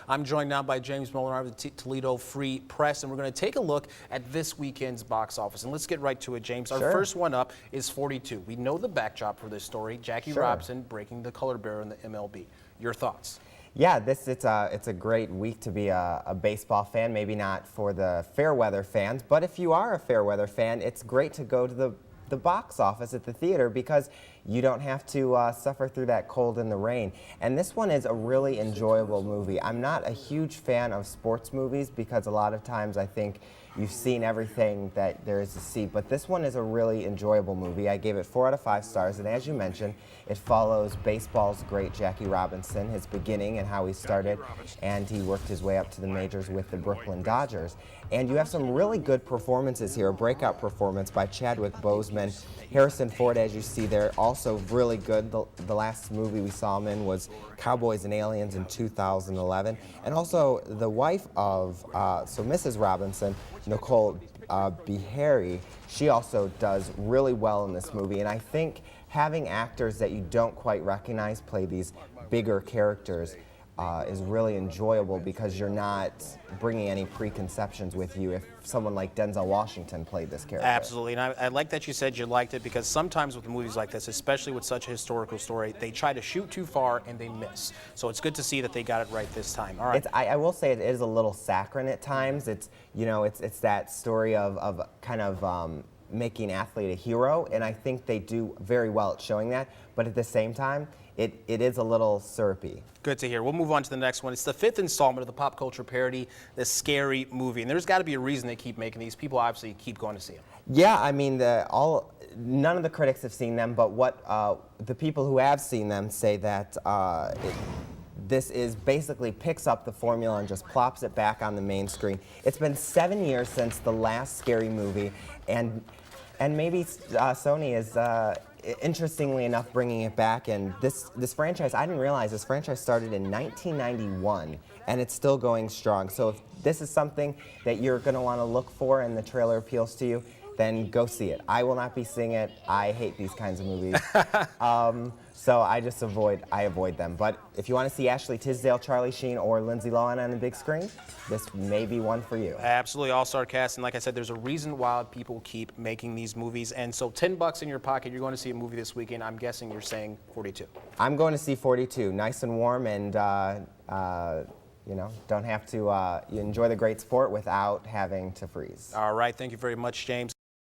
I'm joined now by James Molnar of the Toledo Free Press, and we're going to take a look at this weekend's box office. And let's get right to it, James. Our first one up is 42. We know the backdrop for this story, Jackie Robinson breaking the color barrier in the MLB. Your thoughts? Yeah, it's a great week to be a baseball fan. Maybe not for the fair weather fans, but if you are a fair weather fan, it's great to go to the box office at the theater because you don't have to suffer through that cold and the rain. And this one is a really enjoyable movie. I'm not a huge fan of sports movies because a lot of times I think you've seen everything that there is to see, but this one is a really enjoyable movie. I gave it 4 out of 5 stars, and as you mentioned, it follows baseball's great Jackie Robinson, his beginning and how he started, and he worked his way up to the majors with the Brooklyn Dodgers. And you have some really good performances here, a breakout performance by Chadwick Boseman. Harrison Ford, as you see there, also really good. The last movie we saw him in was Cowboys and Aliens in 2011. And also the wife of, so Mrs. Robinson, Nicole Beharie, she also does really well in this movie. And I think having actors that you don't quite recognize play these bigger characters is really enjoyable because you're not bringing any preconceptions with you if someone like Denzel Washington played this character. Absolutely, and I like that you said you liked it because sometimes with movies like this, especially with such a historical story, they try to shoot too far and they miss. So it's good to see that they got it right this time. All right. I will say it is a little saccharine at times. It's, you know, it's that story of kind of making an athlete a hero, and I think they do very well at showing that, but at the same time, it is a little syrupy. Good to hear. We'll move on to the next one. It's the 5th installment of the pop culture parody, The Scary Movie, and there's got to be a reason they keep making these. People obviously keep going to see them. Yeah, I mean, none of the critics have seen them, but what the people who have seen them say that this is basically picks up the formula and just plops it back on the main screen. It's been 7 years since the last Scary Movie, and maybe Sony is interestingly enough bringing it back. And this franchise, I didn't realize this franchise started in 1991 and it's still going strong. So if this is something that you're going to want to look for and the trailer appeals to you, then go see it. I will not be seeing it. I hate these kinds of movies. So I just avoid them. But if you want to see Ashley Tisdale, Charlie Sheen, or Lindsay Lohan on the big screen, this may be one for you. Absolutely, all-star cast, and like I said, there's a reason why people keep making these movies. And so $10 in your pocket, you're going to see a movie this weekend. I'm guessing you're saying 42. I'm going to see 42. Nice and warm, and you know, don't have to you enjoy the great sport without having to freeze. All right, thank you very much, James.